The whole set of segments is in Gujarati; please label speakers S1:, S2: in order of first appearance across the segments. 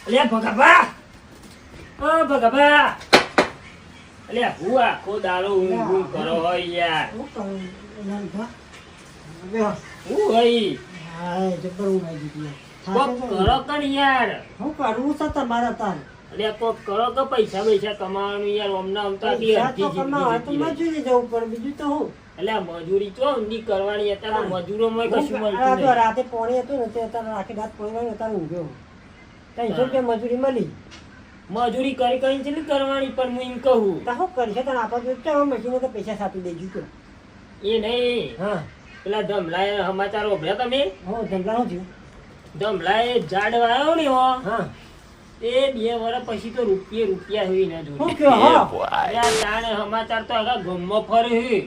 S1: અલ્યા ભગાભા, ઓ ભગાભા, અલ્યા હું આખો દાડો ઊંઘ કરો હોય યાર.
S2: શું કરું નાનભા?
S1: હું હોય
S2: હા જબર ઊંઘ આવી ગઈ યાર.
S1: કોક કરો કણ યાર.
S2: શું કરવું છે તમારે તાર?
S1: અલ્યા કોક કરો કે પૈસા પૈસા કમાવાનું યાર. હમણાં અમતાથી
S2: પૈસા તો
S1: અડધી
S2: કમાવા તો
S1: જિંદગી જતી રહી.
S2: મજૂરી જવું પડે બીજું તો હું
S1: અલ્યા મજૂરી તો ઊંધી કરવાની અત્યારે મજૂરોમાં કશું
S2: આ
S1: મળતું
S2: તો
S1: નહીં.
S2: રાતે પોણી હતું ને તે અત્યારે આખી રાત પોણી વાળી અત્યારે ઊંઘ્યો 300 રૂપિયા મજૂરી મળી.
S1: મજૂરી કરી કરીને કેટલી કરવાની પણ હું એમ કહું
S2: તો શું કરશે તને આપણે ચાલો મશીને તો પૈસા છાપી દેજો તો.
S1: એ નહીં.
S2: હા
S1: પેલા ધમલાએ સમાચાર ઓભળ્યા તમે?
S2: હું ધંધા શું થયું?
S1: ધમલાએ ઝાડ વાયો ને હો,
S2: હા
S1: એ 2 વર્ષ પછી તો રૂપિયા હોય ના
S2: શું
S1: જોડે.
S2: કયો હા
S1: યાર જાણે સમાચાર તો આખા ગામમાં ફરે છે.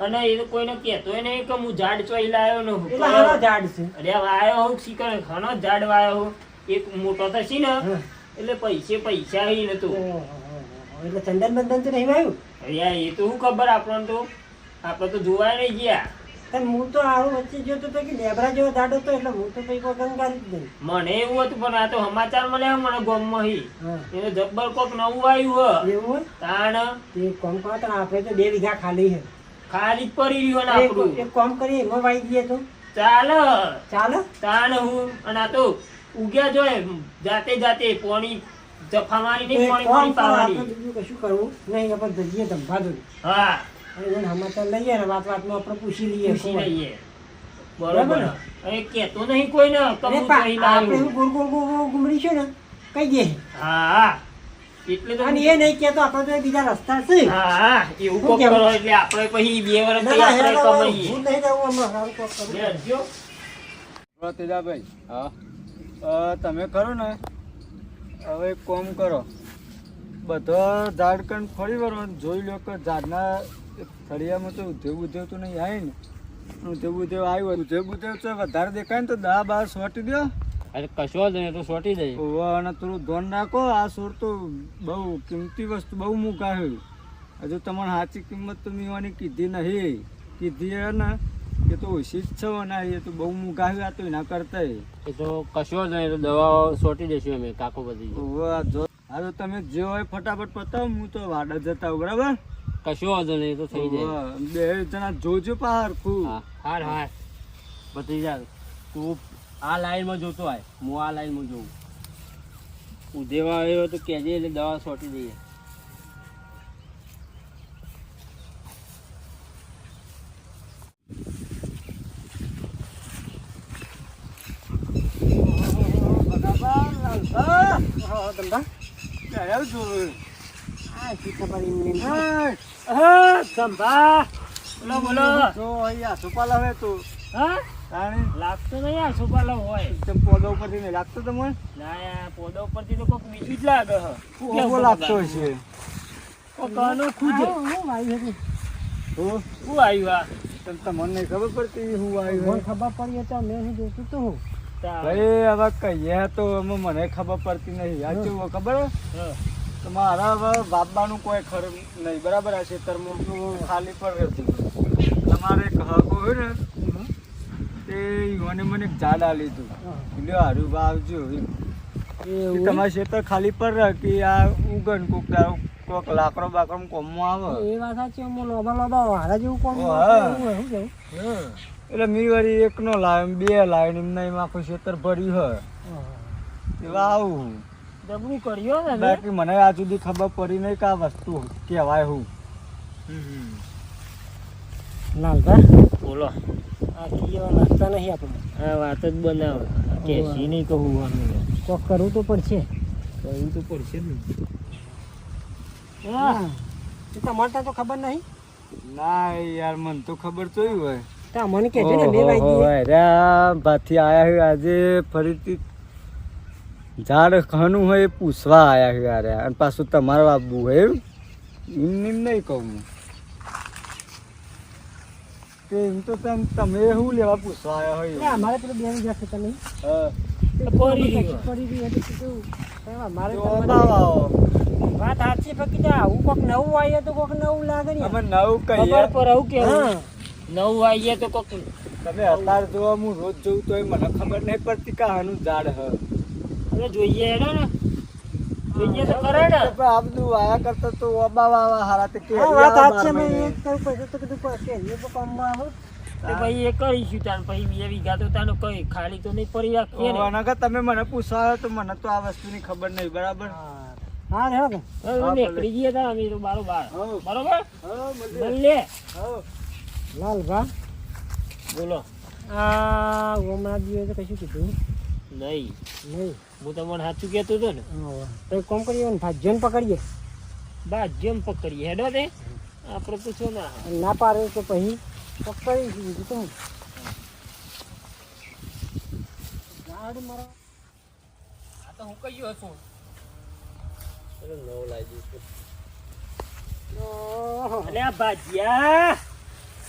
S1: અને એ તો કોઈને કહેતોય નહીં કે હું ઝાડ ચોઈ લાયો ને હું.
S2: એટલે હારા ઝાડ છે.
S1: અરે વાયો હું શીખર ઘણો ઝાડ વાયો હું. એક મોટો થશે ને
S2: હા.
S1: એટલે પૈસા હી નતું.
S2: ઓહો. એટલે ચંદન બંધન તો નહીં વાયું?
S1: અરે એ તો શું ખબર આપણને તો. આપણે તો જોવાય નહીં ગયા.
S2: પણ હું તો આવું વચ્ચે જોતો તો કે લેબરા જેવો ઝાડ હતો એટલે હું તો કઈ કોઈ ગંગારી જ નહીં.
S1: મને એવું હતું પણ આ તો સમાચાર મળ્યા મને ગામમાં હી.
S2: હા
S1: એને જબ્બર કોક નવું આવ્યું હ.
S2: એવું હોય?
S1: તાણ
S2: તે એક કામ કરો તો આપણે તો 2 વીઘા ખાલી છે.
S1: ખાલી જ પડી રહ્યું ને આપણું.
S2: એક કામ કરીએ એમાં વાઈ દઈએ તો
S1: ચાલ
S2: ચાલે?
S1: તાણ હું અને આ તો ઉગ્યા જોય જાતે પોણી જફાવાની
S2: તો
S1: નહીં,
S2: એક
S1: પોણી
S2: કામ
S1: પોણી
S2: કરો, આપણે
S1: પાવાની.
S2: બીજું કશું કરવું નહીં. આપણે જઈએ ધંધા દોડી
S1: હા
S2: અને સમાચાર લઈએ ને વાતમાં આપણે પૂછી લઈએ.
S1: ખુશી રહીએ.
S2: બરાબર
S1: બરોબર
S2: ને?
S1: હવે કેતો નહીં કોઈ ને
S2: અરે
S1: કમું
S2: પા,
S1: ચોઈ
S2: આપણે
S1: લાવ્યું.
S2: એવું ગોળ ગોળ ગોળ ગોળ ઘૂમરીશું ને કહી દે.
S1: હા એટલે તો
S2: અને એ નહીં કહેતો આપણે તો બીજા રસ્તા છે.
S1: હા એવું કોક
S2: કેવું?
S1: કરો એટલે આપણે પછી 2 વર્ષ
S2: ના,
S1: પછી
S2: ના,
S1: આપણે
S2: હેલો,
S1: કમાઈએ.
S2: હું નહીં જાઉં હમણાં. સારું કોક કરું.
S1: બેસજો.
S3: તેજાભાઈ તમે કરો ને હવે એક કામ કરો, બધા ઝાડ કણ ફરી વળો ને જોઈ લો કે ઝાડના ફળિયામાં તો ઉધેવ તો નહીં આવે ને. ઉધેવ આવ્યું ઉધેવ તો વધારે દેખાય ને તો 10-12 સોટી દો.
S1: અરે કશો જ નહીં તો સોટી દઈ.
S3: અને થોડું ધ્યાન રાખો. આ છોડ તો બહુ કિંમતી વસ્તુ, બહુ મૂકા છે. હજુ તમારે સાચી કિંમત તો મેવાની કીધી નહીં. કીધી હે ને એ તો ઓછી જ છે ને એ તો બહુ મૂકા છે. આ તો એના કરતા
S1: એ તો કશો જ નહીં તો દવાઓ સોટી દઈશું અમે કાકો બધી.
S3: હા તો તમે જે હોય ફટાફટ પતાવો. હું તો વાડા જતા હોઉં, બરાબર?
S1: કશો જ નહીં તો થઈ જાય.
S3: બે જણા જોજો પાર ખૂબ.
S1: હાર બધી જા. તું આ લાઈનમાં જોતો આય, હું આ લાઈનમાં જોઉં. ઉધેવા આવ્યો તો કહેજે એટલે દવા સોટી દઈએ. લાગતો નહીં આ સુપાલો હોય.
S3: પોદા ઉપરથી નહીં લાગતો તમને?
S1: ના યાર પોદા ઉપરથી તો કોક બીજું જ લાગે હ.
S3: કેવો લાગતો હશે?
S1: કોક અનોખું છે.
S2: હું આવી હતી.
S1: શું આવ્યું આ?
S3: તમને નહીં ખબર પડતી હું
S2: મને
S3: આવ્યો?
S2: ખબર પડી તો મેં શું જોતું તો હું
S3: ભાઈ હવે કહીએ તો મને ખબર પડતી નહીં. આ કેવું ખબર હે?
S1: હા.
S3: તો મારા હવે બાપાનું કોઈ ખરું નહીં, બરાબર? આ ખેતરમાં ખાલી પર રહેતું. તમારે એક હકો હોય ને તે યુવાને મને એક ઝાડ આ લીધું. લ્યો હારું વાવજો.
S2: એવું?
S3: તમારે ખેતર ખાલી પર રહે કે આ ઉગન કોક દાડો કોક લાકડો બાકડો કોમમાં આવે.
S2: એ વાત સાચી. હું લોબા વાળા જેવું કોમ
S3: ઓ, હા.
S2: શું કેવું?
S3: એટલે મેં વળી એકનો લાવ્યો, 2 લાવ્યો, એમને એમ આખું ખેતર ભર્યું હોય. એવા આવું.
S1: ડબલું કર્યો ને.
S3: બાકી મને આજ સુધી ખબર પડી નહીં કે આ વસ્તુ કહેવાય હું.
S2: લાલભાઈ
S1: બોલો.
S2: આ ખીયાવા લાગતા નહીં આપણે.
S1: આ વાત જ બનાવો. કેસી નહીં કહું અમે.
S2: કોક કરવું તો પડશે.
S1: કહ્યું તો પડશે જ ને.
S2: હા તમારે ત્યાં તો ખબર નહીં.
S3: ના યાર મને તો ખબર જોયું હોય.
S2: તો મને કહેજો ને બે વાગી.
S3: ભાથી આયા છે આજે ફરીથી ઝાડ ખાનું હોય એ પૂછવા આયા છે યાર. અને પાછું તમારે આપવું હોય એમ નહીં કહું હું. એમ તો તમે શું લેવા પૂછવા આવ્યા હોય?
S2: અમારે પેલું 2 વીઘા છે તમે
S3: હા.
S1: પડી રહ્યું.
S2: પડી રહ્યું એટલે કેવું? અમારે
S3: તો
S2: તમારે-
S3: બાવા.
S2: વાત સાચી બાકી તો આવું કોક નવું આવીએ તો કોક નવું લાગે ને.
S3: અમે નવું કહીએ.
S1: ખબર પર આવું કેવું
S2: હા
S1: નવું આવીએ તો કોક
S3: તમે અત્યારે જોવા હું રોજ જોઉં તો મને ખબર નહીં પડતી કે આનું ઝાડ હ.
S1: હવે જોઈએ હેડો ને જોઈએ તો કરે ને
S3: પણ આ બધું આયા કરતા તો ઓબા વાવા હારા તે કે
S2: હા, વાત સાચી છે. મેં એ કહ્યું પછી તો કીધું કે એ તો કામમાં આવું.
S1: તો ભાઈ એ કરીશું તાન પછી 2 વીઘા તો તાનો કઈ ખાલી તો નહીં પડી રાખીએ ને
S3: ઓના કરતા તમે મને પૂછવા આવ્યો તો મને તો આ વસ્તુની ખબર નહીં બરાબર
S2: હા રે કે
S1: હવે નીકળી જઈએ તા અમે તો બારોબાર
S3: હઉ.
S1: બરોબર
S3: હા
S1: લે
S3: હઉ.
S2: લાલભા
S1: બોલો
S2: આ હમણાં દિવસે તો કશું કીધું
S1: નહીં
S2: નહીં.
S1: હું તમને સાચું કહેતો હતો ને
S2: હા, તો એક કામ કરીએ ને ભાજ્યોને પકડીએ.
S1: બસ જેમ પકડીએ હેડો તે આપણે પૂછો ના
S2: અને ના પાડે તો પછી પકડીશું બીજું તો હું. ઝાડ મારો
S1: આ તો હું કહ્યું હતું નવ લાગી
S2: ઓહો.
S1: અલે આ ભાજિયા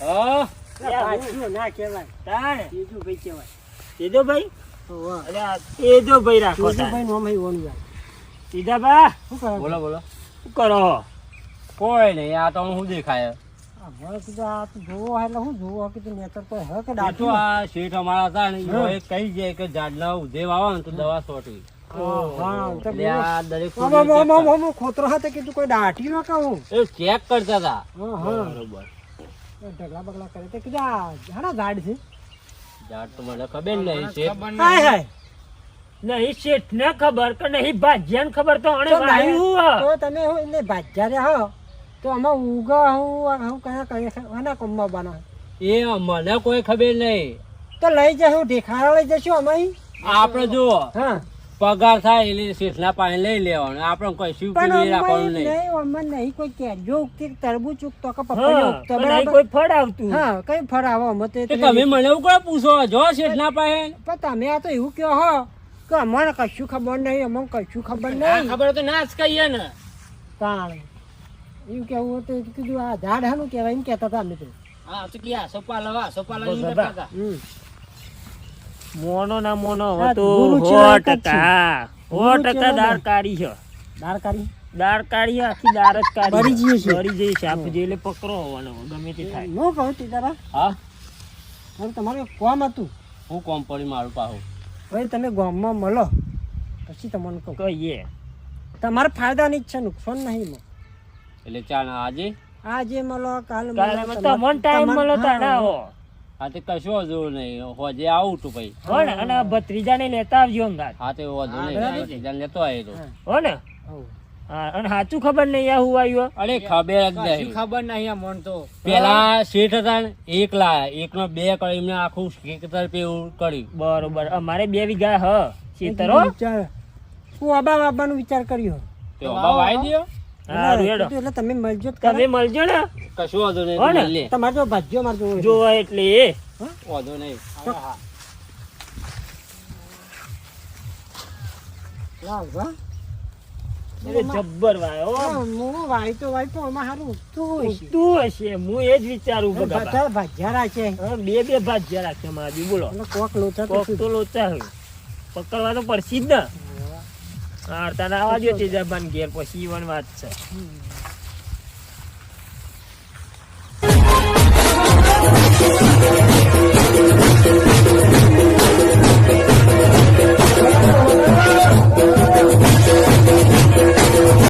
S1: હા
S2: ભાજ્યો ના કહેવાય,
S1: તાણ
S2: તેજુભાઈ કહેવાય.
S1: તેજો ભાઈ
S2: ઓહો.
S1: અલે આ તેજો ભાઈ રાખો
S2: તેજુભાઈ નામ હે ઓનું યાર.
S1: સીધા બા
S2: શું કરે?
S1: બોલો શું કરો કોઈ નહીં આ તો હું દેખાય
S2: આ ભલે કીધું આ તું જોવો એટલે હું જોવો કીધું નેતર કોઈ હે કે
S1: તો
S2: દાઢી?
S1: આ શેઠ અમારા હતા ને એ કહી જાય કે ઝાડના ઉધેવ આવે ને તો દવા છોટવી
S2: હા, તો
S1: એટલે આ દરેક
S2: આમ, આમ, આમ, આમ, આમ ખોતરો હાથે કીધું કોઈ દાઢી ન કહું.
S1: એ ચેક કરતા હતા
S2: હા, હા.
S1: બરોબર
S2: એ ઢગલા બગલા કરે તે કીધું આ હાડા ઝાડ છે.
S1: ઝાડ તો મને ખબર નહીં શેઠ
S2: હાય હાય.
S1: નહીં શેઠ ને ખબર કે નહીં ભાજ્યાને ખબર તો આણે
S2: તો
S1: વાયું
S2: નહીં, તો તમે હું એટલે ભાજ્યા રહ્યા હો તો આમાં ઉગા હું કયા કયા કોમમાં બના
S1: એ મને કોઈ ખબર નહીં
S2: તો લઈ જશું ઢેખાડા લઈ જશું અમે.
S1: આપણે જુઓ
S2: હા,
S1: પગાર થાય એટલે શેઠના પાસે લઈ લેવાનું આપણે કોઈ શું
S2: પણ
S1: રાખવાનું
S2: અમે
S1: નહીં
S2: નહીં, અમે નહીં કોઈ કેરીઓ ઉગતી કે તરબૂચ ઉગતો કે
S1: હા,
S2: પપૈયો ઉગતો,
S1: પણ અહીં
S2: બરાબર?
S1: કોઈ ફળ આવતું
S2: હા, કઈ ફળ આવો અમે તો
S1: તો તમે મને એવું કોઈ પૂછો જો શેઠના પાસે
S2: પણ તમે આ તો એવું કહો હો કે અમને કશું ખબર નહીં, અમને કશું ખબર
S1: ના
S2: નહીં.
S1: ખબર તો ના જ કહીએ ને
S2: તાણ એવું કેવું હતું તો કીધું આ ઝાડ હાનું કહેવાય એમ કહેતા હતા અમે તો.
S1: હા તો કે સોપાલ ઈ કરતા હતા
S2: હમ.
S1: મોનો ના મોનો
S2: આ
S1: હતો
S2: ગુરુ છે,
S1: 100%
S2: ગુરુ
S1: 100% દાળ કાઢી છે
S2: દાળ કાઢી
S1: દાળ કાઢી આખી દાળ જ કાઢી
S2: બળી જઈએ છે.
S1: બળી જઈએ છે આપણે જેલે પકડો હોવાનો ગમે તે થાય
S2: હું કહું તીતારા
S1: હા
S2: હવે તમારું એક કામ હતું.
S1: હું કોમ પડી મારું પાહું
S2: ભાઈ તમે ગામમાં મળો પછી તમને કહું.
S1: કહીએ
S2: તમારે ફાયદાની જ છે, નુકસાન નહીં એમાં.
S1: એટલે ચાલ આજે
S2: આજે મળો કાલે
S1: કાલે
S2: મળો,
S1: તમને ટાઈમ મળો
S2: હા,
S1: તાણે
S2: હા.
S1: આવો હા તે કશો જરૂર નહીં હોજે આવું તું ભાઈ
S2: હા,
S1: હો ને અને ભત્રીજાને લેતા આવજો અંગાત હા તે વધુ
S2: હા,
S1: નહીં
S2: બરાબર.
S1: ભત્રીજાને લેતો આવ્યો તો
S2: હા.
S1: હો ને
S2: હઉ.
S1: હા અને સાચું ખબર નહીં આ હું આવ્યો અરે ખબર જ નહીં
S3: ખબર નહીં આ મન તો
S1: પેલા શેઠ હતા ને એક લાયા એકનો 2 કરી એમને આખું ખેતર પેવું કર્યું બરોબર અમારે 2 વીઘા હ ખેતરો
S2: વિચાર હું આબાનું વિચાર કર્યો.
S1: તો બાબા વાઈ દયો હારું હેડો
S2: કીધું એટલે તમે મળજો જ ખરા.
S1: તમે મળજો ને કશું વાંધો નહીં લે
S2: તમારે જો ભાજ્યો મારે જોવો છે.
S1: જોવા એટલે એ વાંધો નહીં
S2: લાવ, વાહ.
S1: એટલે જબ્બર વાયો
S2: હા, હું વાય તો વાય પણ આમાં હારું ઉગતું હોય છે.
S1: તું હશે હું એ જ વિચારું બગા
S2: બધા ભાજ્યા રાખે
S1: હા 2 ભાજ્યા રાખ્યા મારી બોલો
S2: એટલે કોક લોચા તો
S1: કોક
S2: શું?
S1: તો લોચા હોય પકડવા તો પડશે જ ને હા તને આવવા દો તેજાબાન ઘેર પછી ઈવન વાત છે
S2: હમ.